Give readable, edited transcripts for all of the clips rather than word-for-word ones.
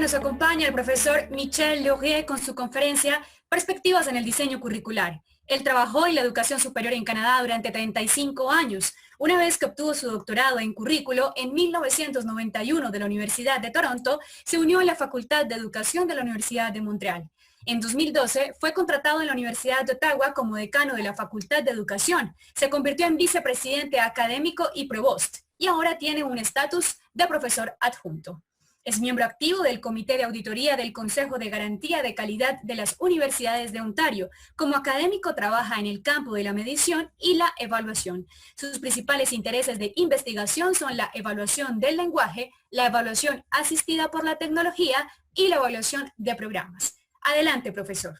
nos acompaña el profesor Michel Laurier con su conferencia Perspectivas en el diseño curricular. Él trabajó en la educación superior en Canadá durante 35 años. Una vez que obtuvo su doctorado en currículo en 1991 de la Universidad de Toronto, se unió a la Facultad de Educación de la Universidad de Montreal. En 2012 fue contratado en la Universidad de Ottawa como decano de la Facultad de Educación. Se convirtió en vicepresidente académico y provost, y ahora tiene un estatus de profesor adjunto. Es miembro activo del Comité de Auditoría del Consejo de Garantía de Calidad de las Universidades de Ontario. Como académico trabaja en el campo de la medición y la evaluación. Sus principales intereses de investigación son la evaluación del lenguaje, la evaluación asistida por la tecnología y la evaluación de programas. Adelante, profesor.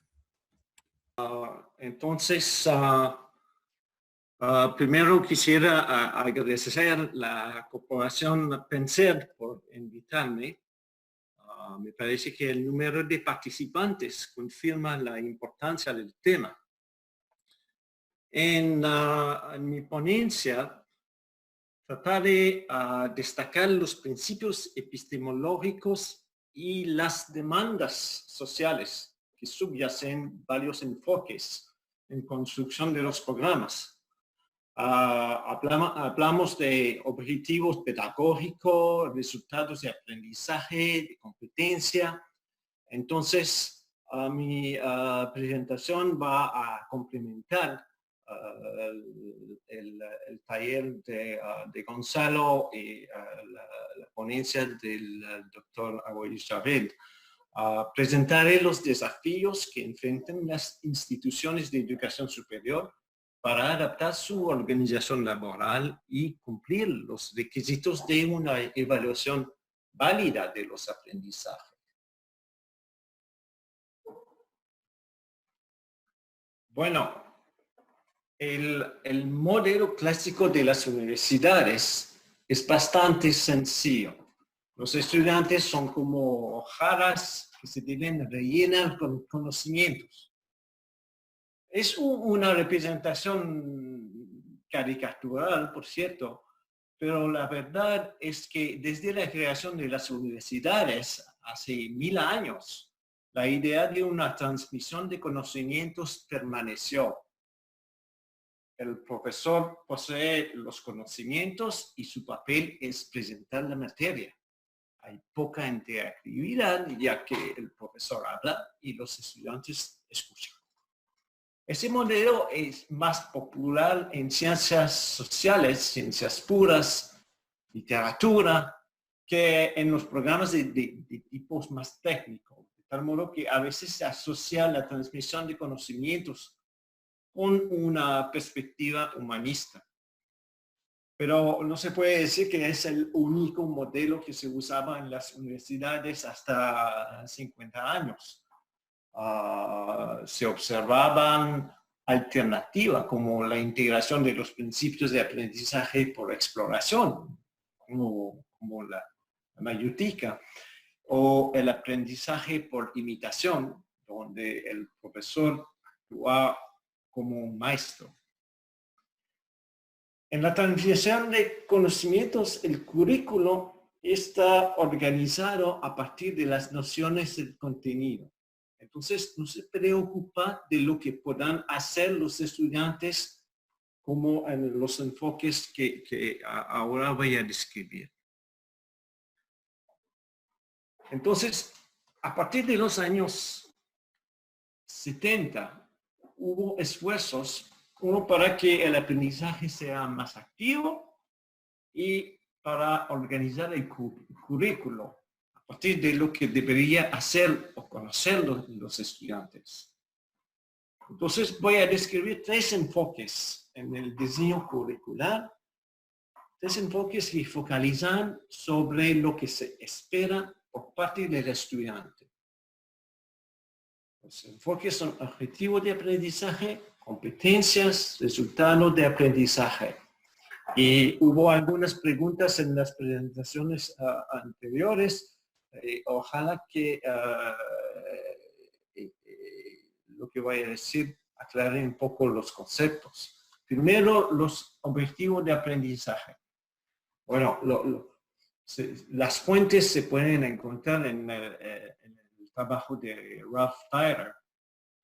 Primero quisiera agradecer la corporación Penser por invitarme. Me parece que el número de participantes confirma la importancia del tema. En mi ponencia trataré de destacar los principios epistemológicos y las demandas sociales que subyacen varios enfoques en construcción de los programas. Hablamos de objetivos pedagógicos, resultados de aprendizaje, de competencia. Entonces, mi presentación va a complementar el taller de Gonzalo y la ponencia del doctor Aboy Javed. Presentaré los desafíos que enfrentan las instituciones de educación superior para adaptar su organización laboral y cumplir los requisitos de una evaluación válida de los aprendizajes. Bueno, el modelo clásico de las universidades es bastante sencillo. Los estudiantes son como hojaras que se deben rellenar con conocimientos. Es una representación caricatural, por cierto, pero la verdad es que desde la creación de las universidades hace 1000 años, la idea de una transmisión de conocimientos permaneció. El profesor posee los conocimientos y su papel es presentar la materia. Hay poca interactividad ya que el profesor habla y los estudiantes escuchan. Ese modelo es más popular en ciencias sociales, ciencias puras, literatura, que en los programas de tipos más técnicos. De tal modo que a veces se asocia la transmisión de conocimientos con una perspectiva humanista. Pero no se puede decir que es el único modelo que se usaba en las universidades hasta 50 años. Se observaban alternativas como la integración de los principios de aprendizaje por exploración, como la mayéutica, o el aprendizaje por imitación, donde el profesor actúa como un maestro. En la transmisión de conocimientos, el currículo está organizado a partir de las nociones del contenido. Entonces, no se preocupa de lo que puedan hacer los estudiantes como en los enfoques que ahora voy a describir. Entonces, a partir de los años 70, hubo esfuerzos para que el aprendizaje sea más activo y para organizar el currículo a partir de lo que debería hacer o conocer los estudiantes. Entonces voy a describir 3 enfoques en el diseño curricular, 3 enfoques que focalizan sobre lo que se espera por parte del estudiante. Los enfoques son objetivos de aprendizaje, competencias, resultados de aprendizaje. Y hubo algunas preguntas en las presentaciones anteriores. Ojalá que lo que voy a decir aclare un poco los conceptos. Primero, los objetivos de aprendizaje. Bueno, Las fuentes se pueden encontrar en el trabajo de Ralph Tyler,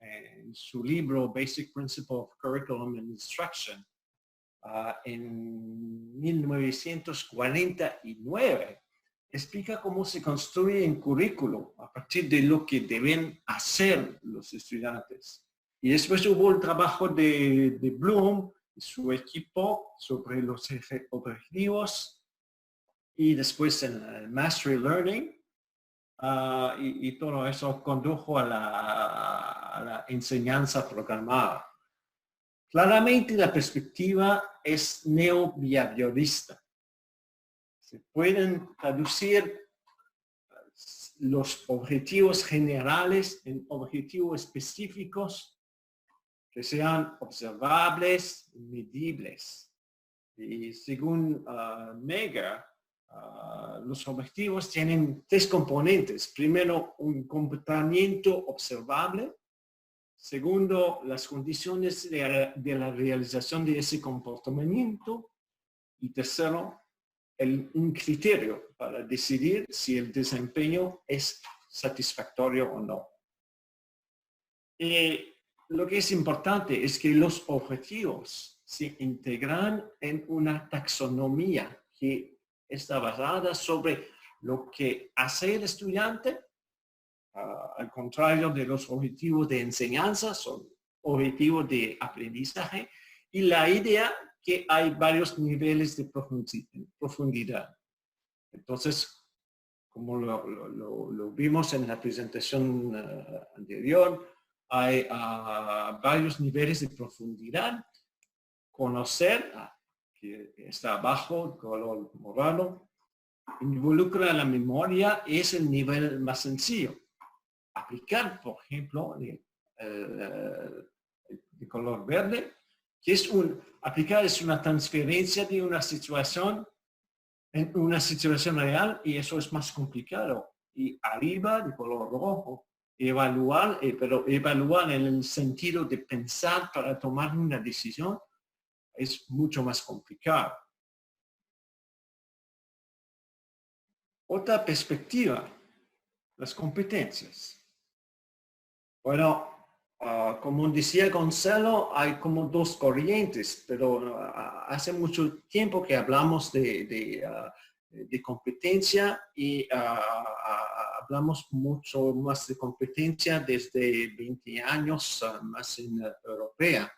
en su libro Basic Principle of Curriculum and Instruction, en 1949, explica cómo se construye un currículo a partir de lo que deben hacer los estudiantes. Y después hubo el trabajo de Bloom y su equipo sobre los objetivos, y después el Mastery Learning, y todo eso condujo a la enseñanza programada. Claramente la perspectiva es neobehaviorista. Se pueden traducir los objetivos generales en objetivos específicos que sean observables y medibles. Y según Meagher, los objetivos tienen tres componentes. Primero, un comportamiento observable. Segundo, las condiciones de la realización de ese comportamiento. Y tercero, un criterio para decidir si el desempeño es satisfactorio o no. Lo que es importante es que los objetivos se integran en una taxonomía que está basada sobre lo que hace el estudiante, al contrario de los objetivos de enseñanza, son objetivos de aprendizaje, y la idea que hay varios niveles de profundidad. Entonces, como lo vimos en la presentación anterior, hay varios niveles de profundidad. Conocer, que está abajo, el color morado, involucra la memoria, es el nivel más sencillo. Aplicar, por ejemplo, el color verde, que es aplicar es una transferencia de una situación en una situación real, y eso es más complicado. Y arriba, de color rojo, evaluar, pero evaluar en el sentido de pensar para tomar una decisión, es mucho más complicado. Otra perspectiva, las competencias. Bueno, como decía Gonzalo, hay como dos corrientes, pero hace mucho tiempo que hablamos de competencia, y hablamos mucho más de competencia desde 20 años, más en europea.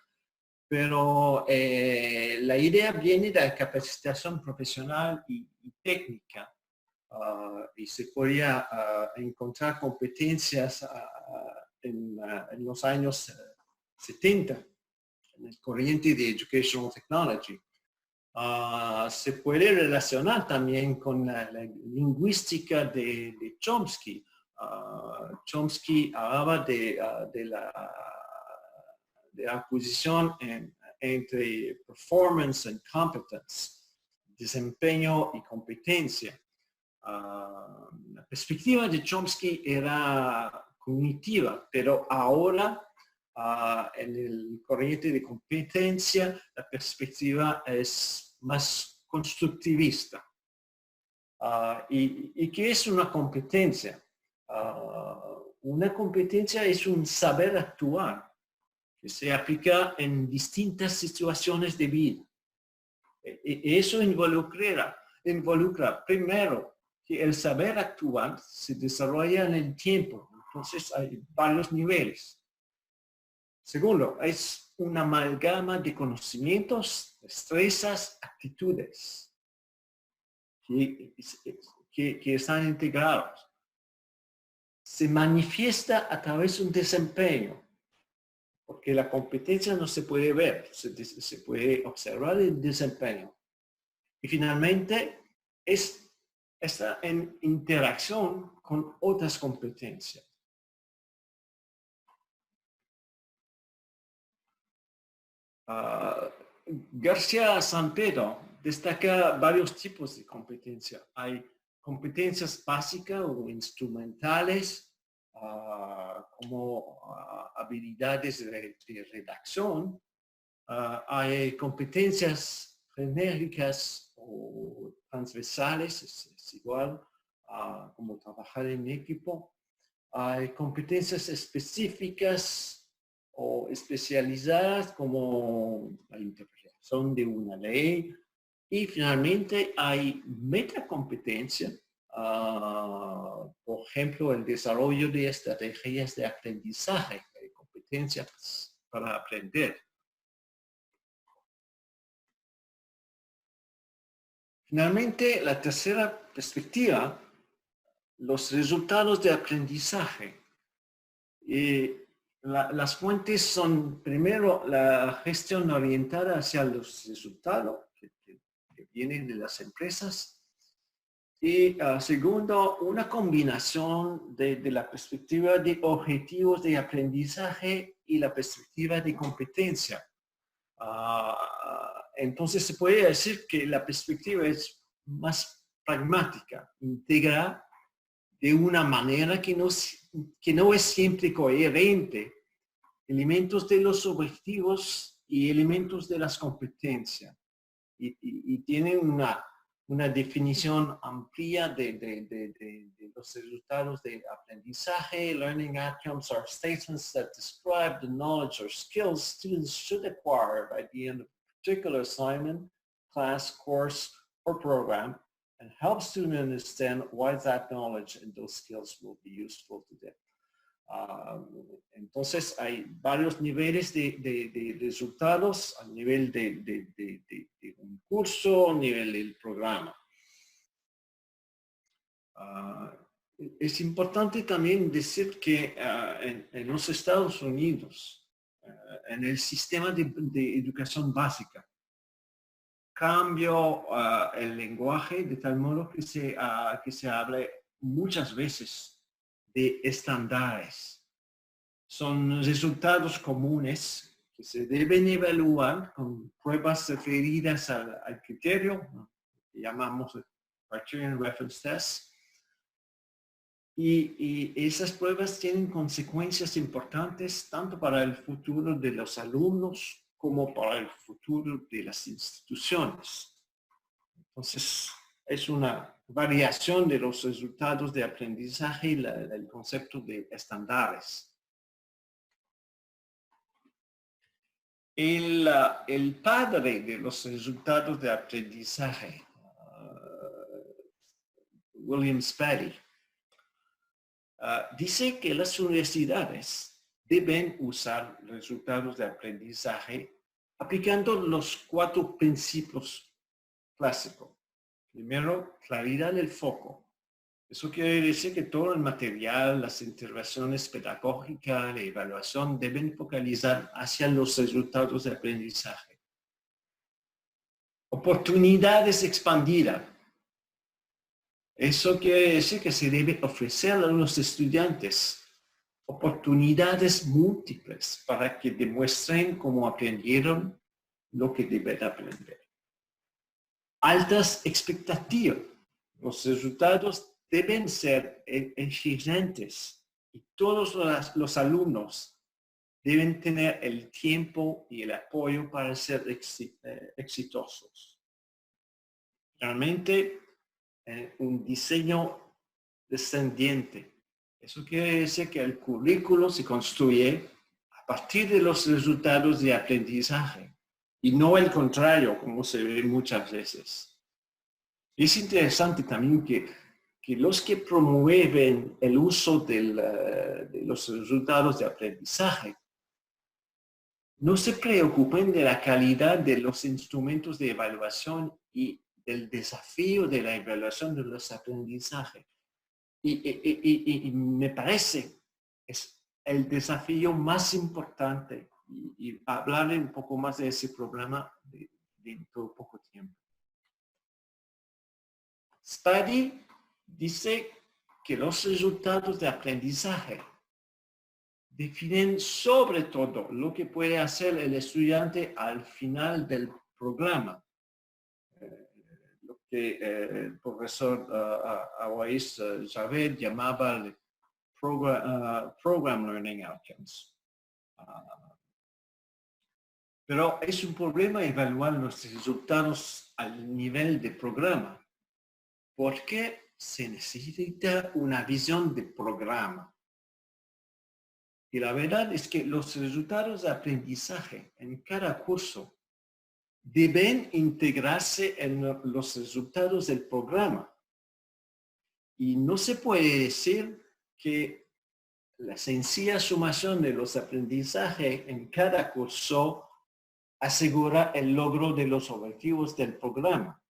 Pero la idea viene de la capacitación profesional y técnica, y se podía encontrar competencias en los años 70, en el corriente de Educational Technology. Se puede relacionar también con la lingüística de Chomsky. Chomsky hablaba de la adquisición entre performance and competence, desempeño y competencia. La perspectiva de Chomsky era cognitiva, pero ahora en el corriente de competencia la perspectiva es más constructivista. ¿Y qué es una competencia? Una competencia es un saber actuar que se aplica en distintas situaciones de vida. Eso involucra primero que el saber actuar se desarrolla en el tiempo. Entonces hay varios niveles. Segundo, es una amalgama de conocimientos, destrezas, actitudes que están integrados. Se manifiesta a través de un desempeño, porque la competencia no se puede ver, se puede observar el desempeño. Y finalmente, está en interacción con otras competencias. García Sampedro destaca varios tipos de competencia. Hay competencias básicas o instrumentales, como habilidades de redacción. Hay competencias genéricas o o transversales, es igual a como trabajar en equipo. Hay competencias específicas o especializadas como la interpretación de una ley. Y finalmente hay metacompetencia, por ejemplo, el desarrollo de estrategias de aprendizaje, de competencias para aprender. Finalmente, la tercera perspectiva, los resultados de aprendizaje. Las fuentes son, primero, la gestión orientada hacia los resultados que vienen de las empresas. Y segundo, una combinación de la perspectiva de objetivos de aprendizaje y la perspectiva de competencia. Entonces se puede decir que la perspectiva es más pragmática, integra de una manera que no es siempre coherente elementos de los objetivos y elementos de las competencias. Y tiene una definición amplia de los resultados de aprendizaje. Learning outcomes are statements that describe the knowledge or skills students should acquire by the end of a particular assignment, class, course, or program, and help students understand why that knowledge and those skills will be useful to them. Entonces hay varios niveles de resultados a nivel de un curso, a nivel del programa. Es importante también decir que en los Estados Unidos, en el sistema de educación básica, cambio el lenguaje de tal modo que se hable muchas veces de estándares. Son resultados comunes que se deben evaluar con pruebas referidas al criterio, que llamamos Criterion Reference Test. Y esas pruebas tienen consecuencias importantes tanto para el futuro de los alumnos como para el futuro de las instituciones. Entonces, es una variación de los resultados de aprendizaje y el concepto de estándares. El padre de los resultados de aprendizaje, William Spady, dice que las universidades deben usar resultados de aprendizaje aplicando los 4 principios clásicos. Primero, claridad del foco. Eso quiere decir que todo el material, las intervenciones pedagógicas, la evaluación deben focalizar hacia los resultados de aprendizaje. Oportunidades expandidas. Eso quiere decir que se debe ofrecer a los estudiantes oportunidades múltiples para que demuestren cómo aprendieron lo que deben aprender. Altas expectativas. Los resultados deben ser exigentes y todos los alumnos deben tener el tiempo y el apoyo para ser exitosos. Realmente, un diseño descendiente. Eso quiere decir que el currículo se construye a partir de los resultados de aprendizaje y no el contrario, como se ve muchas veces. Es interesante también que los que promueven el uso de los resultados de aprendizaje no se preocupen de la calidad de los instrumentos de evaluación y del desafío de la evaluación de los aprendizajes. Y me parece es el desafío más importante y hablarle un poco más de ese problema dentro de poco tiempo. Spady dice que los resultados de aprendizaje definen sobre todo lo que puede hacer el estudiante al final del programa. Lo que el profesor Awais Javed llamaba Program Learning Outcomes. Pero es un problema evaluar los resultados al nivel de programa, porque se necesita una visión de programa. Y la verdad es que los resultados de aprendizaje en cada curso deben integrarse en los resultados del programa. Y no se puede decir que la sencilla sumación de los aprendizajes en cada curso asegura el logro de los objetivos del programa.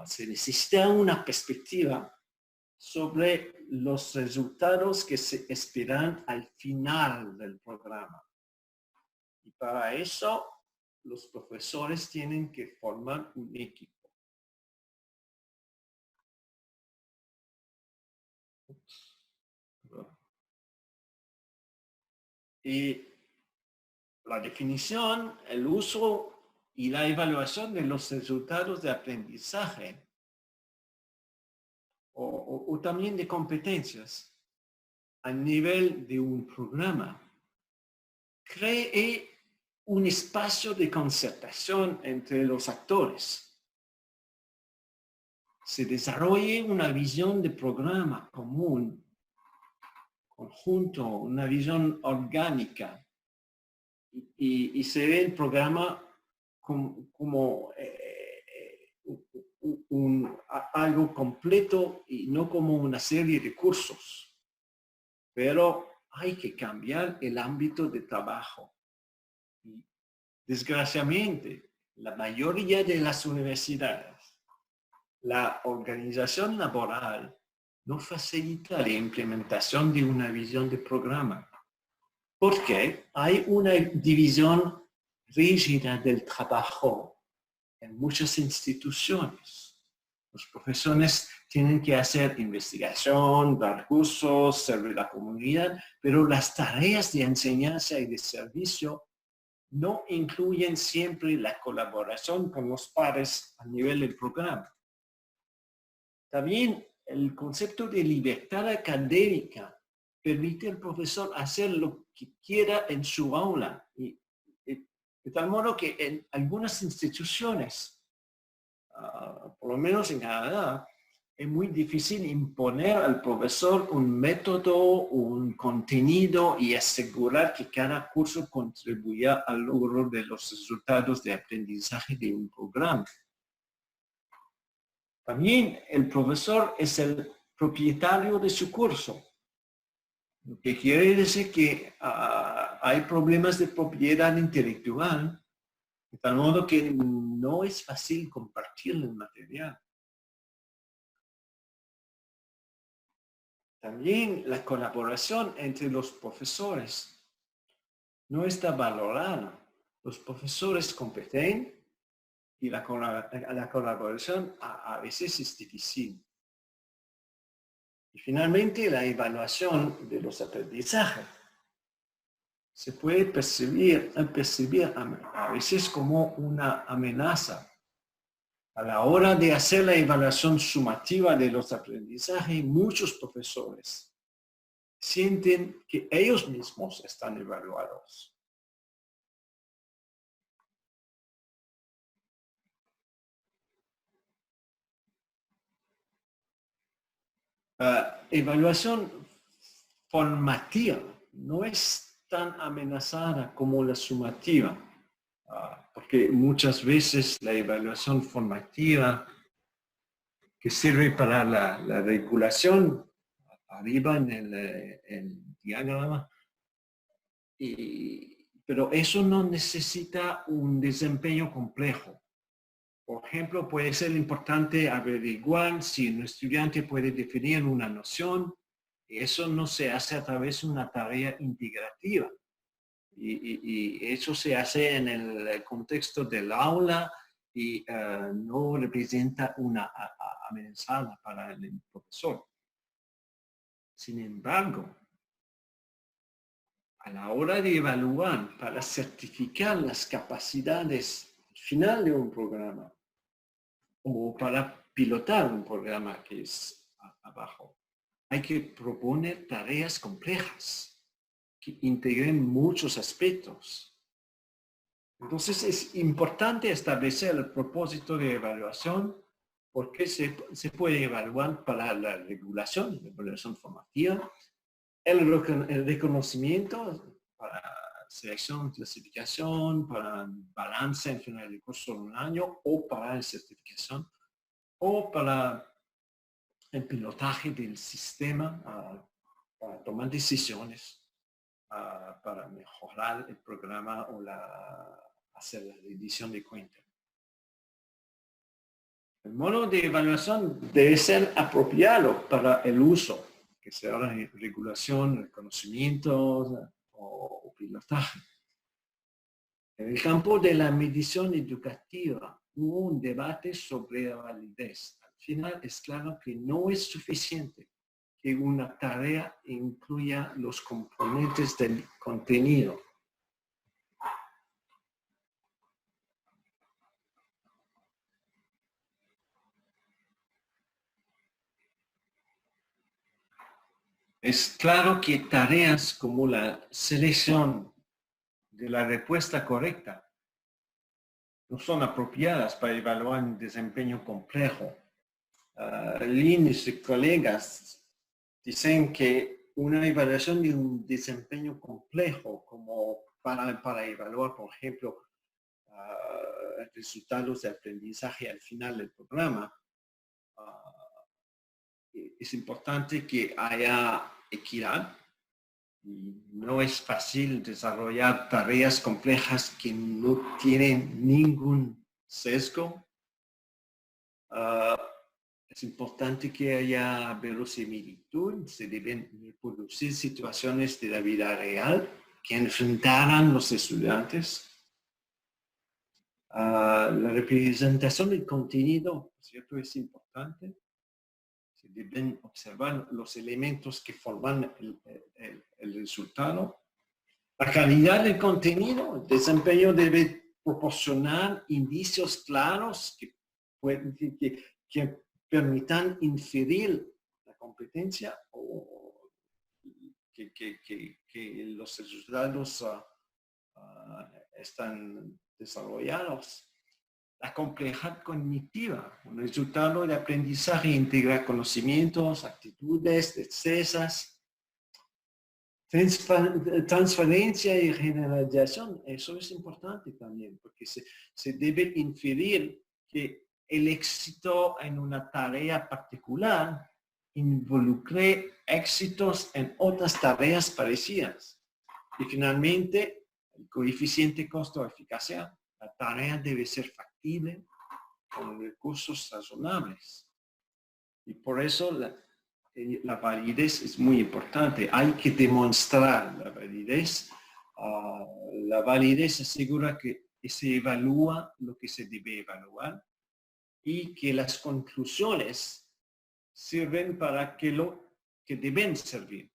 Se necesita una perspectiva sobre los resultados que se esperan al final del programa. Y para eso, los profesores tienen que formar un equipo. Y la definición, el uso y la evaluación de los resultados de aprendizaje o también de competencias a nivel de un programa cree un espacio de concertación entre los actores. Se desarrolle una visión de programa común, conjunto, una visión orgánica y se ve el programa como algo completo y no como una serie de cursos. Pero hay que cambiar el ámbito de trabajo. Y desgraciadamente, la mayoría de las universidades, la organización laboral no facilita la implementación de una visión de programa. Porque hay una división rígida del trabajo en muchas instituciones. Los profesores tienen que hacer investigación, dar cursos, servir a la comunidad, pero las tareas de enseñanza y de servicio no incluyen siempre la colaboración con los pares a nivel del programa. También el concepto de libertad académica permite al profesor hacer lo que quiera en su aula. De tal modo que en algunas instituciones, por lo menos en Canadá, es muy difícil imponer al profesor un método, un contenido y asegurar que cada curso contribuya al logro de los resultados de aprendizaje de un programa. También el profesor es el propietario de su curso, lo que quiere decir que hay problemas de propiedad intelectual, de tal modo que no es fácil compartir el material. También la colaboración entre los profesores no está valorada. Los profesores competen y la colaboración a veces es difícil. Y finalmente, la evaluación de los aprendizajes se puede percibir a veces como una amenaza. A la hora de hacer la evaluación sumativa de los aprendizajes, muchos profesores sienten que ellos mismos están evaluados. Evaluación formativa no es tan amenazada como la sumativa, porque muchas veces la evaluación formativa que sirve para la regulación, arriba en el diagrama, pero eso no necesita un desempeño complejo. Por ejemplo, puede ser importante averiguar si un estudiante puede definir una noción. Eso no se hace a través de una tarea integrativa. Y eso se hace en el contexto del aula y no representa una amenaza para el profesor. Sin embargo, a la hora de evaluar para certificar las capacidades final de un programa, o para pilotar un programa que es abajo, hay que proponer tareas complejas que integren muchos aspectos. Entonces es importante establecer el propósito de evaluación porque se puede evaluar para la regulación, la evaluación formativa, el reconocimiento para selección, clasificación, para balance en final de curso de un año o para la certificación o para el pilotaje del sistema para tomar decisiones, para mejorar el programa o hacer la rendición de cuentas. El modo de evaluación debe ser apropiado para el uso, que sea la regulación, reconocimiento o pilotaje. En el campo de la medición educativa hubo un debate sobre la validez. Al final es claro que no es suficiente que una tarea incluya los componentes del contenido. Es claro que tareas como la selección de la respuesta correcta no son apropiadas para evaluar un desempeño complejo. Lynn y sus colegas dicen que una evaluación de un desempeño complejo, como para evaluar, por ejemplo, resultados de aprendizaje al final del programa, es importante que haya equidad. Y no es fácil desarrollar tareas complejas que no tienen ningún sesgo. Es importante que haya verosimilitud. Se deben reproducir situaciones de la vida real que enfrentaran los estudiantes. La representación del contenido, ¿cierto? Es importante. Se deben observar los elementos que forman el resultado. La calidad del contenido, el desempeño debe proporcionar indicios claros que permitan inferir la competencia o que los resultados están desarrollados. La complejidad cognitiva, un resultado de aprendizaje integra conocimientos, actitudes, destrezas, transferencia y generalización. Eso es importante también, porque se debe inferir que el éxito en una tarea particular involucre éxitos en otras tareas parecidas. Y finalmente, el coeficiente costo-eficacia. La tarea debe ser factible con recursos razonables. Y por eso la validez es muy importante. Hay que demostrar la validez. La validez asegura que se evalúa lo que se debe evaluar y que las conclusiones sirven para lo que deben servir.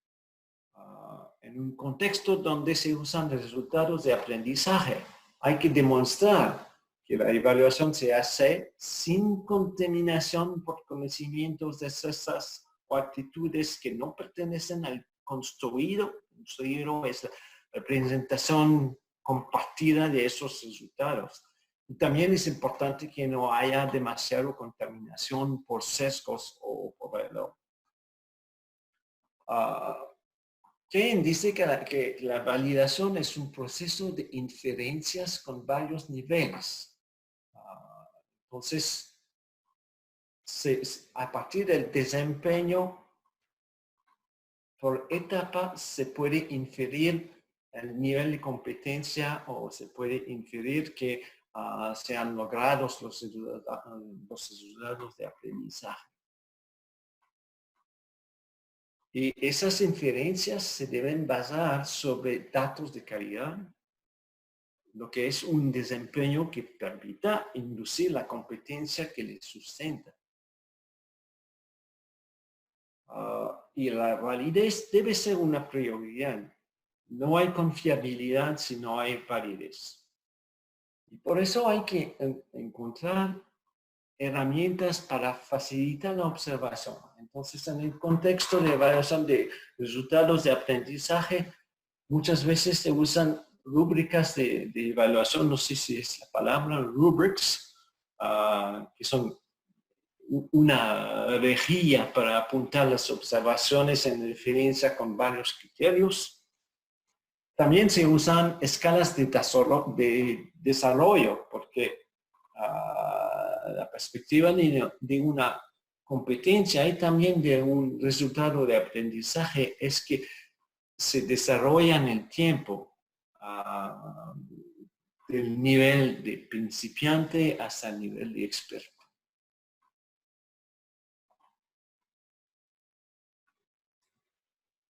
En un contexto donde se usan resultados de aprendizaje, hay que demostrar que la evaluación se hace sin contaminación por conocimientos, destrezas o actitudes que no pertenecen al construido. Construido es la representación compartida de esos resultados. Y también es importante que no haya demasiada contaminación por sesgos o por reloj. Kane dice que la validación es un proceso de inferencias con varios niveles. Entonces, a partir del desempeño por etapa se puede inferir el nivel de competencia o se puede inferir que se han logrado los resultados de aprendizaje. Y esas inferencias se deben basar sobre datos de calidad, lo que es un desempeño que permita inducir la competencia que le sustenta. Y la validez debe ser una prioridad. No hay confiabilidad si no hay validez. Y por eso hay que encontrar herramientas para facilitar la observación. Entonces, en el contexto de evaluación de resultados de aprendizaje, muchas veces se usan rúbricas de evaluación, no sé si es la palabra, rubrics, que son una rejilla para apuntar las observaciones en referencia con varios criterios. También se usan escalas de desarrollo, porque la perspectiva de una competencia y también de un resultado de aprendizaje es que se desarrolla en el tiempo, del nivel de principiante hasta el nivel de experto.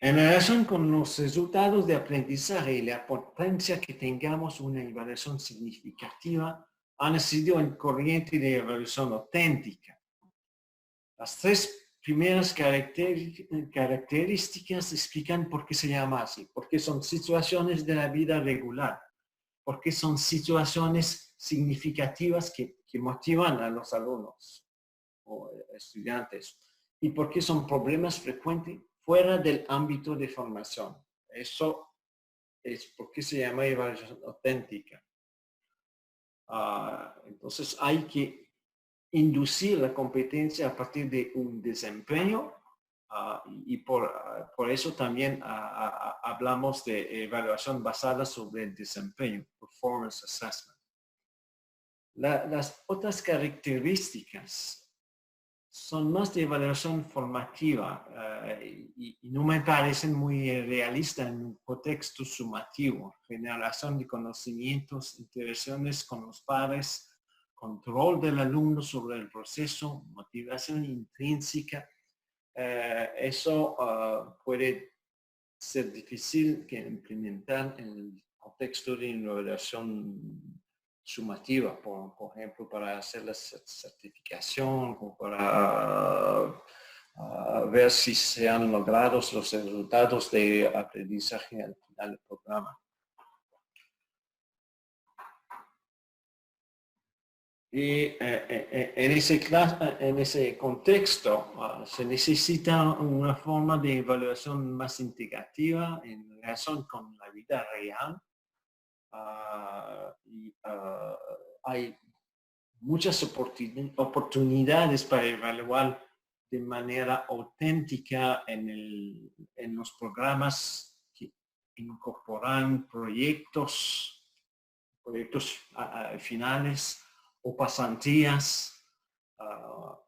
En relación con los resultados de aprendizaje y la potencia que tengamos una evaluación significativa, ha nacido en corriente de evaluación auténtica. Las tres primeras características explican por qué se llama así, porque son situaciones de la vida regular, porque son situaciones significativas que motivan a los alumnos o estudiantes, y porque son problemas frecuentes fuera del ámbito de formación. Eso es porque se llama evaluación auténtica. Entonces hay que inducir la competencia a partir de un desempeño y por eso también hablamos de evaluación basada sobre el desempeño, performance assessment. Las otras características son más de evaluación formativa y no me parecen muy realistas en un contexto sumativo. Generación de conocimientos, interacciones con los pares, control del alumno sobre el proceso, motivación intrínseca. Eso puede ser difícil que implementar en el contexto de una evaluación sumativa, por ejemplo, para hacer la certificación o para ver si se han logrado los resultados de aprendizaje al final del programa. Y en ese contexto se necesita una forma de evaluación más integrativa en relación con la vida real. Hay muchas oportunidades para evaluar de manera auténtica en los programas que incorporan proyectos finales o pasantías.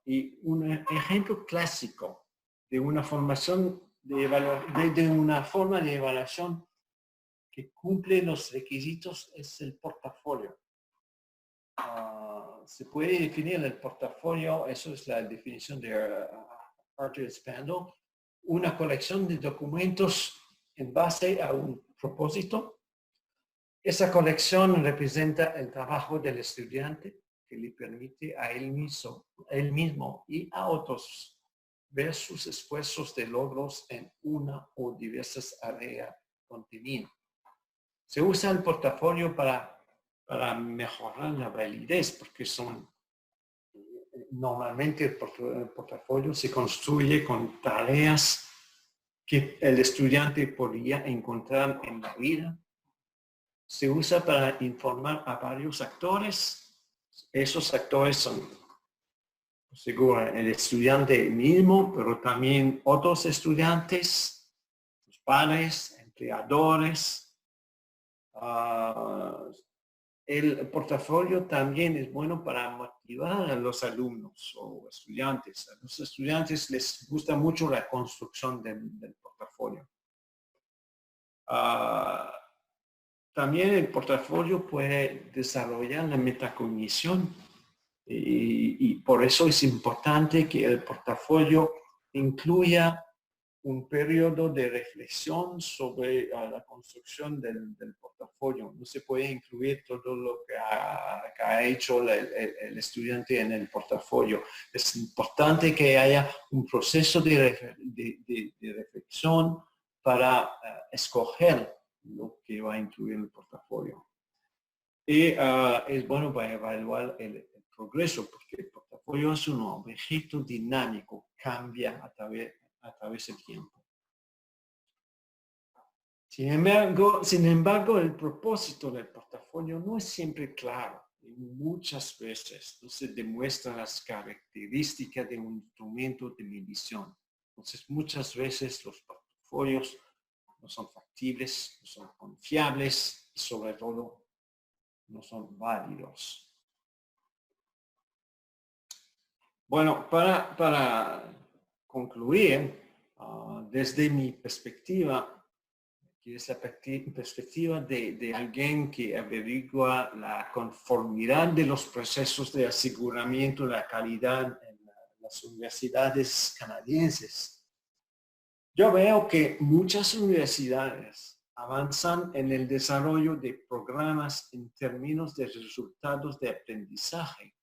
Y un ejemplo clásico de una formación de una forma de evaluación que cumple los requisitos es el portafolio. Se puede definir el portafolio, eso es la definición de Arthur Spandl, una colección de documentos en base a un propósito. Esa colección representa el trabajo del estudiante que le permite a él mismo y a otros ver sus esfuerzos de logros en una o diversas áreas contenidas. Se usa el portafolio para mejorar la validez, porque normalmente el portafolio se construye con tareas que el estudiante podría encontrar en la vida. Se usa para informar a varios actores. Esos actores son, seguro, el estudiante mismo, pero también otros estudiantes, los padres, empleadores. El portafolio también es bueno para motivar a los alumnos o estudiantes. A los estudiantes les gusta mucho la construcción del portafolio. También el portafolio puede desarrollar la metacognición y por eso es importante que el portafolio incluya un periodo de reflexión sobre la construcción del portafolio. No se puede incluir todo lo que ha hecho el estudiante en el portafolio. Es importante que haya un proceso de reflexión para escoger lo que va a incluir en el portafolio. Y es bueno para evaluar el progreso, porque el portafolio es un objeto dinámico, cambia a través del tiempo. Sin embargo, el propósito del portafolio no es siempre claro. Y muchas veces no se demuestran las características de un instrumento de medición. Entonces, muchas veces los portafolios no son factibles, no son confiables y sobre todo no son válidos. Bueno, para concluir, desde mi perspectiva, que es la perspectiva de alguien que averigua la conformidad de los procesos de aseguramiento de la calidad en las universidades canadienses. Yo veo que muchas universidades avanzan en el desarrollo de programas en términos de resultados de aprendizaje,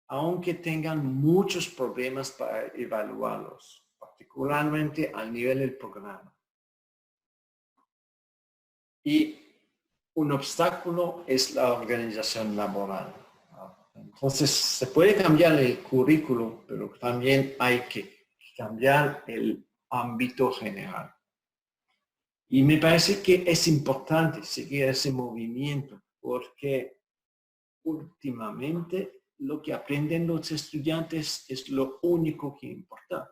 aunque tengan muchos problemas para evaluarlos, particularmente al nivel del programa. Y un obstáculo es la organización laboral. Entonces, se puede cambiar el currículo, pero también hay que cambiar el ámbito general. Y me parece que es importante seguir ese movimiento, porque últimamente lo que aprenden los estudiantes es lo único que importa.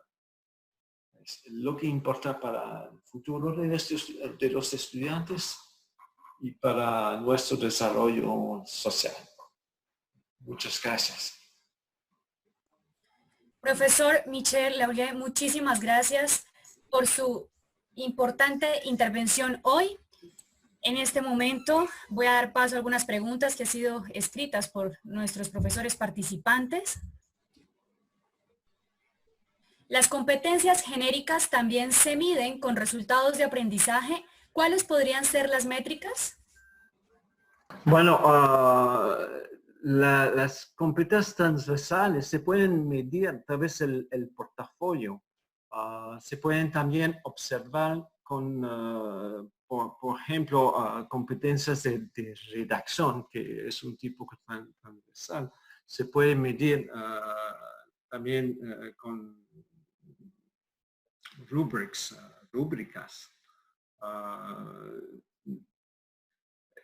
Es lo que importa para el futuro de los estudiantes y para nuestro desarrollo social. Muchas gracias. Profesor Michel Laurier, muchísimas gracias por su importante intervención hoy. En este momento voy a dar paso a algunas preguntas que han sido escritas por nuestros profesores participantes. Las competencias genéricas también se miden con resultados de aprendizaje. ¿Cuáles podrían ser las métricas? Bueno, las competencias transversales se pueden medir a través del portafolio. Se pueden también observar con, por ejemplo, competencias de redacción, que es un tipo transversal. Se puede medir también con rúbricas.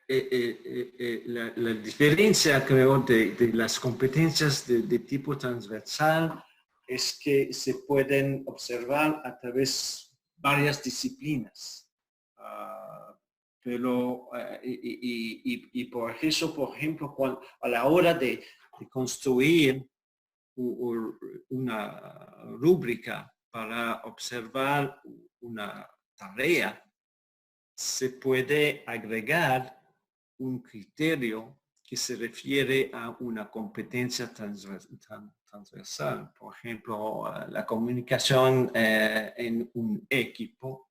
La diferencia, creo, de las competencias de tipo transversal es que se pueden observar a través de varias disciplinas. Y por eso, por ejemplo, a la hora de construir una rúbrica para observar una tarea, se puede agregar un criterio que se refiere a una competencia transversal. Por ejemplo, la comunicación en un equipo.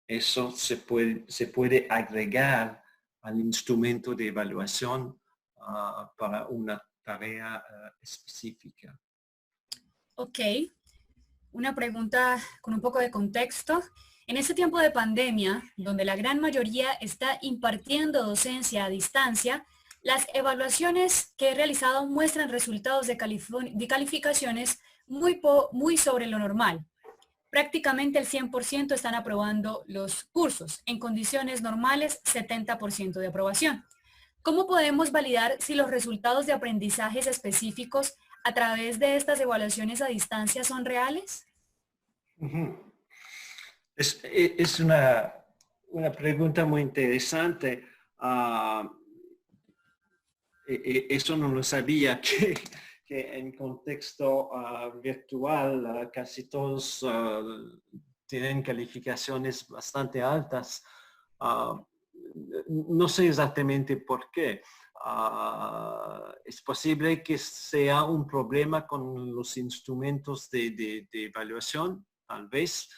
Eso se puede agregar al instrumento de evaluación para una tarea específica. Ok. Una pregunta con un poco de contexto. En este tiempo de pandemia, donde la gran mayoría está impartiendo docencia a distancia, las evaluaciones que he realizado muestran resultados de calificaciones muy sobre lo normal. Prácticamente el 100% están aprobando los cursos. En condiciones normales, 70% de aprobación. ¿Cómo podemos validar si los resultados de aprendizajes específicos a través de estas evaluaciones a distancia son reales? Es una pregunta muy interesante. Eso no lo sabía, que en contexto virtual casi todos tienen calificaciones bastante altas. No sé exactamente por qué. Es posible que sea un problema con los instrumentos de evaluación, tal vez.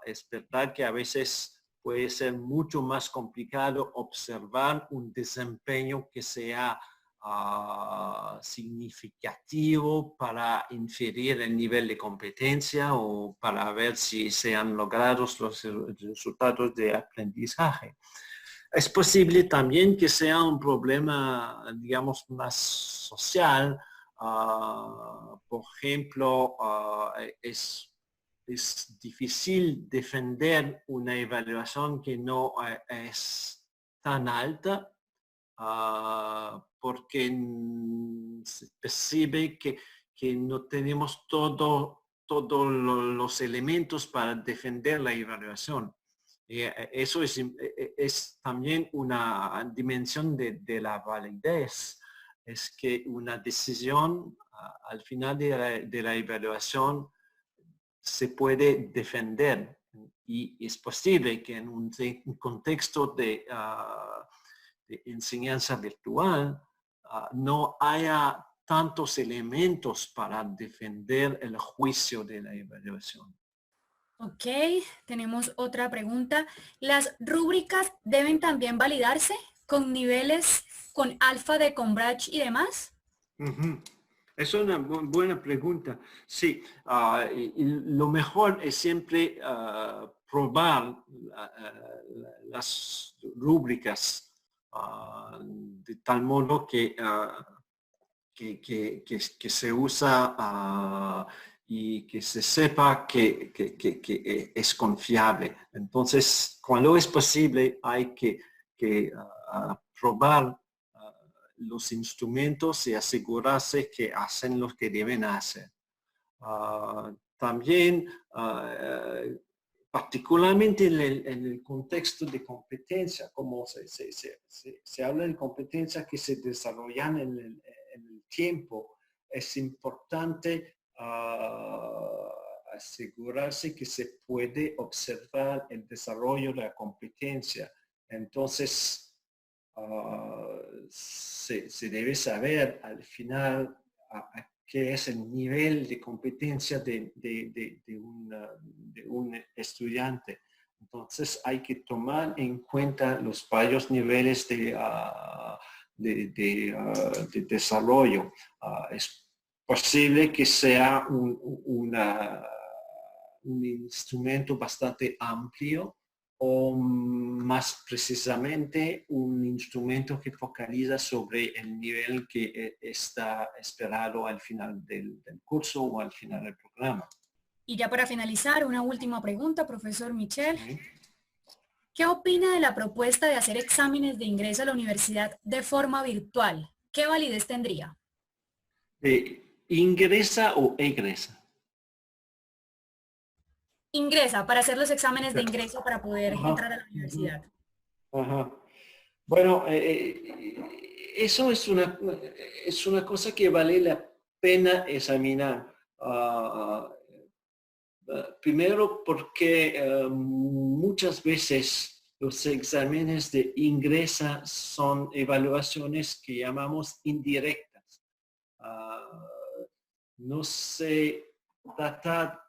Es verdad que a veces puede ser mucho más complicado observar un desempeño que sea significativo para inferir el nivel de competencia o para ver si se han logrado los resultados de aprendizaje. Es posible también que sea un problema, digamos, más social. Por ejemplo, es es difícil defender una evaluación que no es tan alta, porque se percibe que no tenemos todos los elementos para defender la evaluación. Eso es también una dimensión de la validez. Es que una decisión al final de la evaluación se puede defender, y es posible que en un contexto de enseñanza virtual no haya tantos elementos para defender el juicio de la evaluación. Ok, tenemos otra pregunta. ¿Las rúbricas deben también validarse con niveles con alfa de Cambridge y demás? Es una buena pregunta. Sí, y lo mejor es siempre probar las rúbricas de tal modo que se usa y que se sepa que es confiable. Entonces, cuando es posible, hay que probar los instrumentos y asegurarse que hacen lo que deben hacer. También, particularmente en el contexto de competencia, como se habla de competencia que se desarrollan en el tiempo, es importante asegurarse que se puede observar el desarrollo de la competencia. Entonces, se debe saber al final qué es el nivel de competencia de un estudiante. Entonces hay que tomar en cuenta los varios niveles de desarrollo. Es posible que sea un instrumento bastante amplio, o más precisamente un instrumento que focaliza sobre el nivel que está esperado al final del curso o al final del programa. Y ya para finalizar, una última pregunta, profesor Michel. Sí. ¿Qué opina de la propuesta de hacer exámenes de ingreso a la universidad de forma virtual? ¿Qué validez tendría? ¿Ingresa o egresa? Ingresa para hacer los exámenes de ingreso para poder entrar a la universidad. Ajá. Bueno, eso es una cosa que vale la pena examinar. Primero porque muchas veces los exámenes de ingreso son evaluaciones que llamamos indirectas. No se trata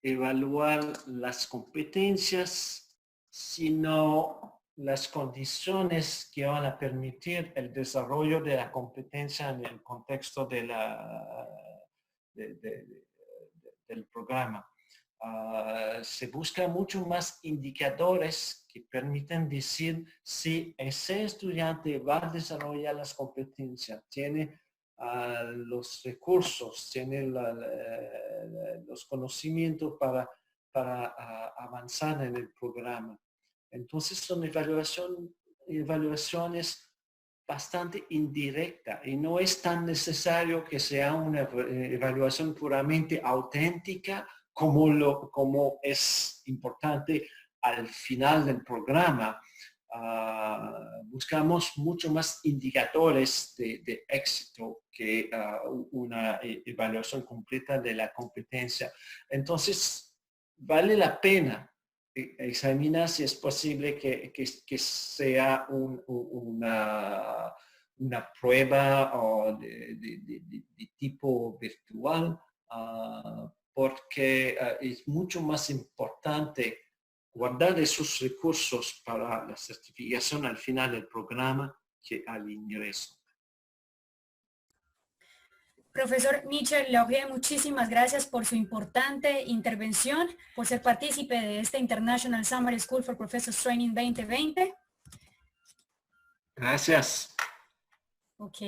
de evaluar las competencias, sino las condiciones que van a permitir el desarrollo de la competencia en el contexto de del programa. Se busca mucho más indicadores que permiten decir si ese estudiante va a desarrollar las competencias, tiene los recursos, tiene los conocimientos para avanzar en el programa. Entonces son evaluaciones bastante indirectas, y no es tan necesario que sea una evaluación puramente auténtica como es importante al final del programa. Buscamos mucho más indicadores de éxito que una evaluación completa de la competencia. Entonces, vale la pena examinar si es posible que sea una prueba de tipo virtual, porque es mucho más importante guardar esos recursos para la certificación al final del programa que al ingreso. Profesor Michel Laurier, muchísimas gracias por su importante intervención, por ser partícipe de este International Summer School for Professors Training 2020. Gracias. Ok.